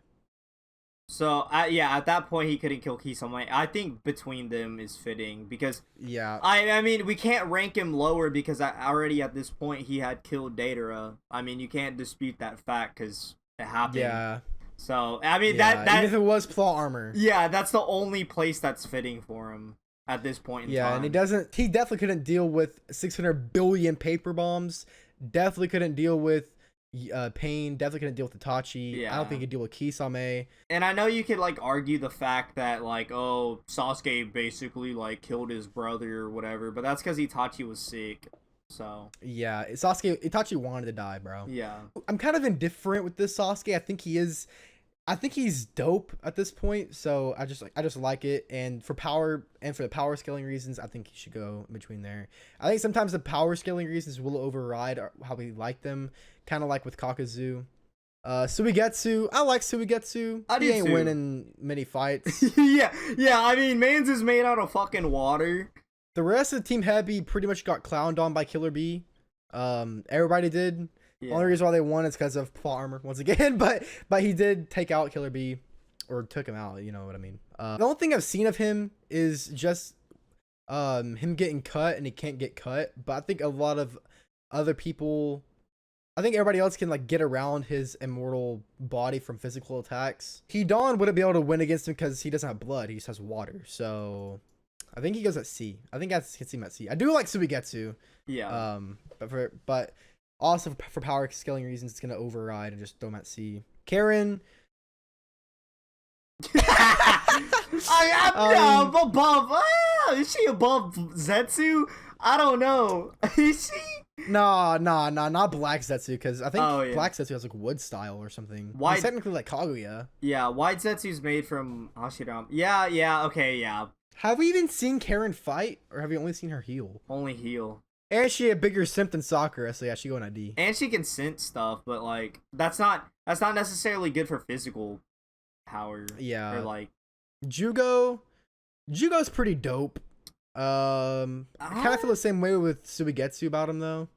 So, yeah, at that point, he couldn't kill Kisame. I think between them is fitting because... Yeah. I mean, we can't rank him lower because already at this point, he had killed Datara. I mean, you can't dispute that fact because it happened. Yeah. So, I mean, that... Even if it was plot armor. Yeah, that's the only place that's fitting for him at this point in time. Yeah, and he definitely couldn't deal with 600 billion paper bombs. Definitely couldn't deal with Pain definitely couldn't deal with Itachi. Yeah. I don't think he could deal with Kisame. And I know you could like argue the fact that like, oh, Sasuke basically like killed his brother or whatever, but that's because Itachi was sick. So Yeah, Itachi wanted to die, bro. yeah. I'm kind of indifferent with this Sasuke. I think he's dope at this point. So I just like it. And for the power scaling reasons, I think he should go in between there. I think sometimes the power scaling reasons will override how we like them. Kind of like with Kakazu. Suigetsu, I like Suigetsu. He ain't winning many fights. yeah. I mean, man's is made out of fucking water. The rest of the Team Heavy pretty much got clowned on by Killer Bee. Everybody did. Yeah. Only reason why they won is because of plot armor once again, but he did take out Killer Bee, or took him out. You know what I mean? The only thing I've seen of him is just him getting cut, and he can't get cut. But I think a lot of other people, I think everybody else can like get around his immortal body from physical attacks. Hidan wouldn't be able to win against him because he doesn't have blood; he just has water. So I think he goes at C. I think I can see him at C. I do like Suigetsu. Yeah. But also for power scaling reasons, it's gonna override and just throw him at C. Karen. I'm above. Is she above Zetsu? I don't know. Is she? Nah, not Black Zetsu, because I think Black Zetsu has like wood style or something. He's technically like Kaguya. Yeah, White Zetsu's made from Hashiram. Yeah, okay, yeah. Have we even seen Karen fight, or have we only seen her heal? Only heal. And she a bigger simp than Sakura, so yeah, she going at D. And she can sense stuff, but like that's not necessarily good for physical power. Yeah. Or like Jugo's pretty dope. I kind of feel the same way with Suigetsu about him though.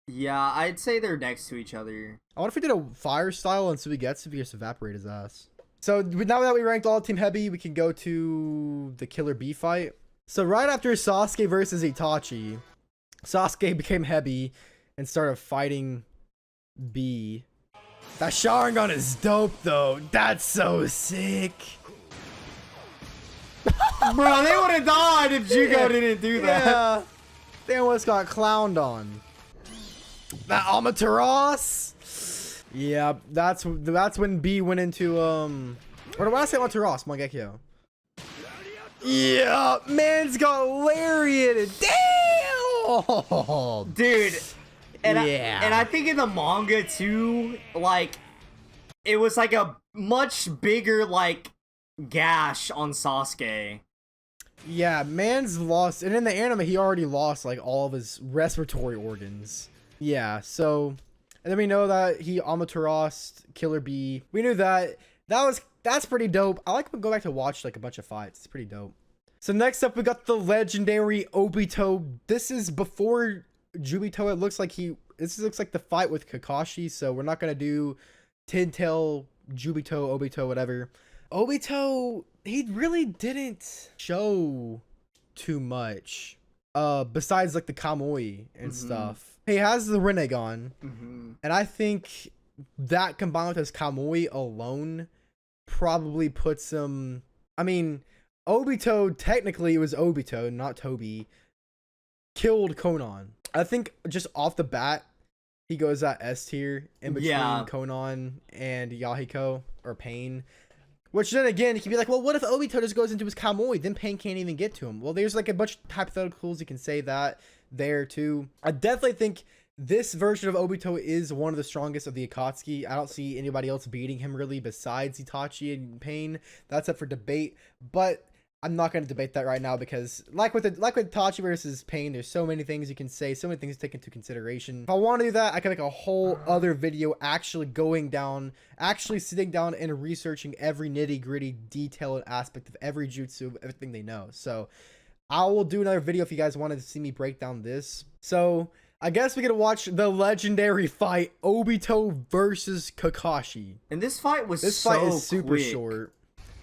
Yeah, I'd say they're next to each other. I wonder if we did a fire style on Suigetsu, we just evaporate his ass. So now that we ranked all Team Heavy, we can go to the Killer Bee fight. So right after Sasuke versus Itachi, Sasuke became Heavy and started fighting B. That Sharingan is dope though. That's so sick. Bro, they would have died if Jugo didn't do that. Yeah. They almost got clowned on. That Amaterasu. Yeah, that's when B went into or when I say Amaterasu, Mangekyo. Yeah, man's got lariated. Damn, dude. And I think in the manga too, like it was like a much bigger like gash on Sasuke. Yeah, man's lost, and in the anime he already lost like all of his respiratory organs. Yeah, so, and then we know that he Amaterasu Killer Bee. We knew that. That's pretty dope. I like to go back to watch like a bunch of fights. It's pretty dope. So next up we got the legendary Obito. This is before Jubito. It looks like this looks like the fight with Kakashi. So we're not gonna do Tintail, Jubito, Obito, whatever. Obito, he really didn't show too much. Besides like the Kamui and stuff. He has the Rinnegan, and I think that combined with his Kamui alone probably puts him. I mean, Obito technically it was Obito, not Toby. Killed Conan. I think just off the bat, he goes at S tier in between Conan and Yahiko or Pain. Which then again, he can be like, well, what if Obito just goes into his Kamui? Then Pain can't even get to him. Well, there's like a bunch of hypotheticals you can say that there too. I definitely think this version of Obito is one of the strongest of the Akatsuki. I don't see anybody else beating him really besides Itachi and Pain. That's up for debate, but I'm not going to debate that right now because like with Itachi versus Pain, there's so many things you can say, so many things to take into consideration. If I want to do that, I can make a whole other video actually sitting down and researching every nitty-gritty detail and aspect of every jutsu, of everything they know. So I will do another video if you guys wanted to see me break down this. So I guess we get to watch the legendary fight, Obito versus Kakashi. And this fight was super quick. short.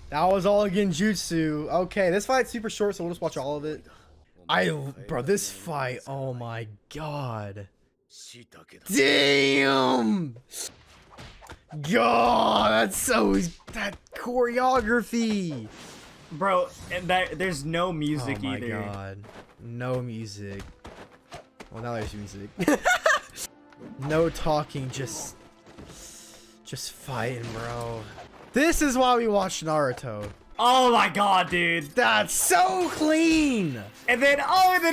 That was all Genjutsu. Okay, this fight's super short, so we'll just watch all of it. Bro, this fight, oh my god. Damn! God, that choreography. Bro, and there's no music either. Oh my god. No music. Well, now there's music. No talking, just Just fighting, bro. This is why we watch Naruto. Oh my god, dude. That's so clean. And then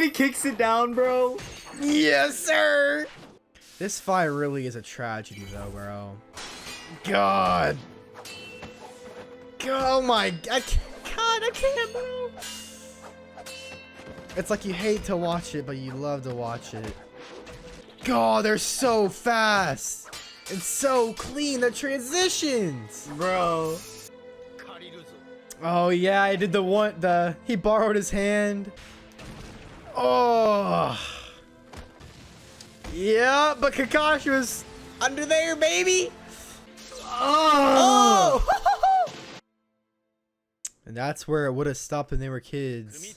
he kicks it down, bro. Yes, sir. This fight really is a tragedy, though, bro. God. Oh my God, I can't, bro. It's like you hate to watch it, but you love to watch it. God, they're so fast and so clean. The transitions, bro. Oh yeah, I did he borrowed his hand. Oh. Yeah, but Kakashi was under there, baby. Oh. And that's where it would have stopped when they were kids.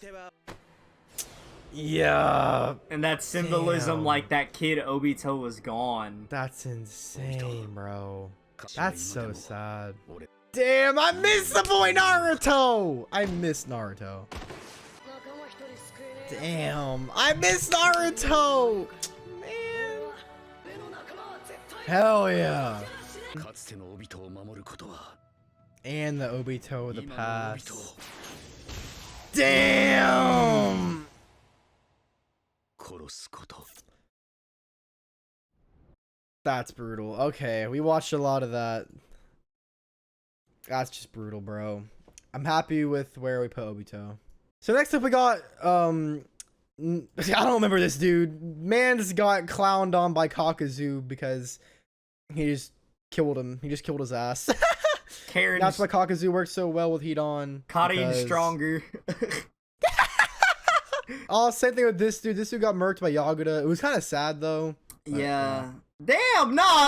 Yeah. And that symbolism, damn. like that kid Obito was gone. That's insane, bro. That's so sad. Damn, I miss the boy Naruto. I miss Naruto. Damn, I miss Naruto. Man. Hell yeah. And the Obito of the past. Damn. That's brutal. Okay, we watched a lot of that. That's just brutal, bro. I'm happy with where we put Obito. So next up we got, I don't remember this dude. Man just got clowned on by Kakazu because he just killed him. He just killed his ass. That's why Kakazu works so well with heat on. Karin stronger. Oh, same thing with this dude. This dude got murked by Yaguda. It was kind of sad though. Yeah. Damn! No.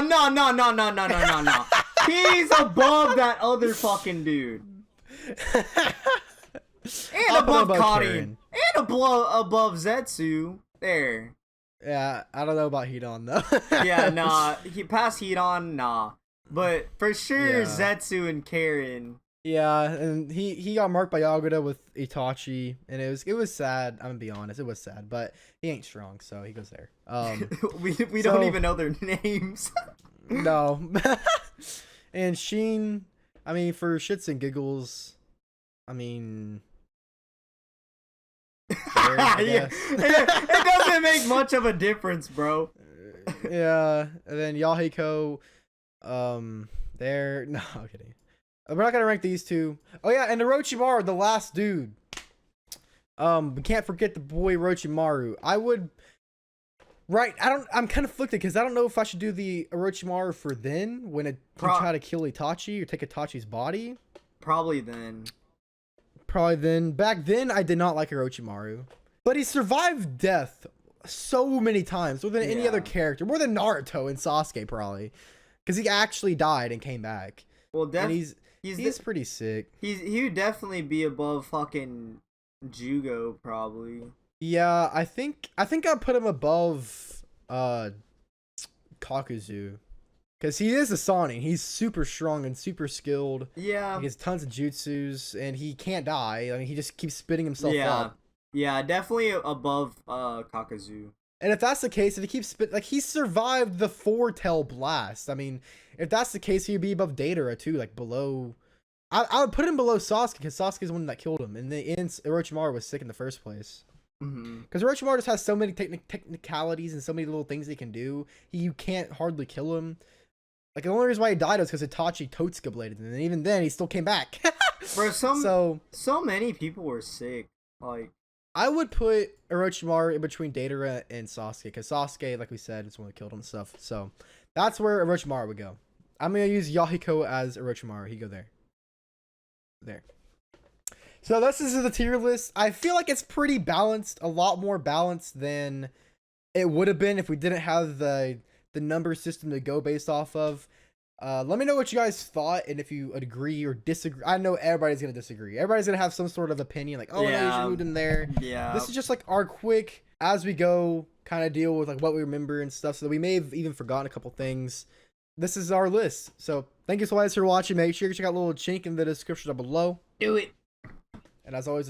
He's above that other fucking dude. And above Karin. And above Zetsu. There. Yeah, I don't know about Hidan though. Yeah, nah. He passed Hidan, nah. But for sure, Yeah. Zetsu and Karin. Yeah, and he got marked by Yaguda with Itachi, and it was sad. I'm gonna be honest, it was sad, but he ain't strong, so he goes there. We don't even know their names. No. And Sheen, I mean, for shits and giggles, I mean, there, I Yeah, guess. it doesn't make much of a difference, bro. Yeah, and then Yahiko, there. No, I'm kidding. We're not gonna rank these two. Oh yeah, and Orochimaru, the last dude. We can't forget the boy Orochimaru. I would. Right, I'm kind of conflicted because I don't know if I should do the Orochimaru for then when he try to kill Itachi or take Itachi's body. Probably then. Back then, I did not like Orochimaru, but he survived death so many times more than any other character, more than Naruto and Sasuke probably, because he actually died and came back. Well, he's pretty sick. He would definitely be above fucking Jugo probably. Yeah, I think I'd put him above Kakuzu. Because he is a Sonic. He's super strong and super skilled. Yeah. He has tons of jutsus and he can't die. I mean, he just keeps spitting himself up. Yeah, definitely above Kakazu. And if that's the case, if he keeps he survived the four-tail blast. I mean, if that's the case, he'd be above Datara too, like below. I would put him below Sasuke because Sasuke's the one that killed him. And the Orochimaru was sick in the first place. Because Orochimaru just has so many technicalities and so many little things he can do. You can't hardly kill him. Like, the only reason why he died was because Itachi Totsuka bladed him. And even then, he still came back. Bro, so many people were sick. Like, I would put Orochimaru in between Datara and Sasuke. Because Sasuke, like we said, is the one that killed him and stuff. So, that's where Orochimaru would go. I'm going to use Yahiko as Orochimaru. He'd go there. There. So this is the tier list. I feel like it's pretty balanced, a lot more balanced than it would have been if we didn't have the number system to go based off of. Let me know what you guys thought and if you agree or disagree. I know everybody's gonna disagree. Everybody's gonna have some sort of opinion, like, oh, no, you should move in there. Yeah. This is just like our quick as we go kind of deal with like what we remember and stuff. So that we may have even forgotten a couple things. This is our list. So thank you so much for watching. Make sure you check out a little chink in the description down below. Do it. And as always,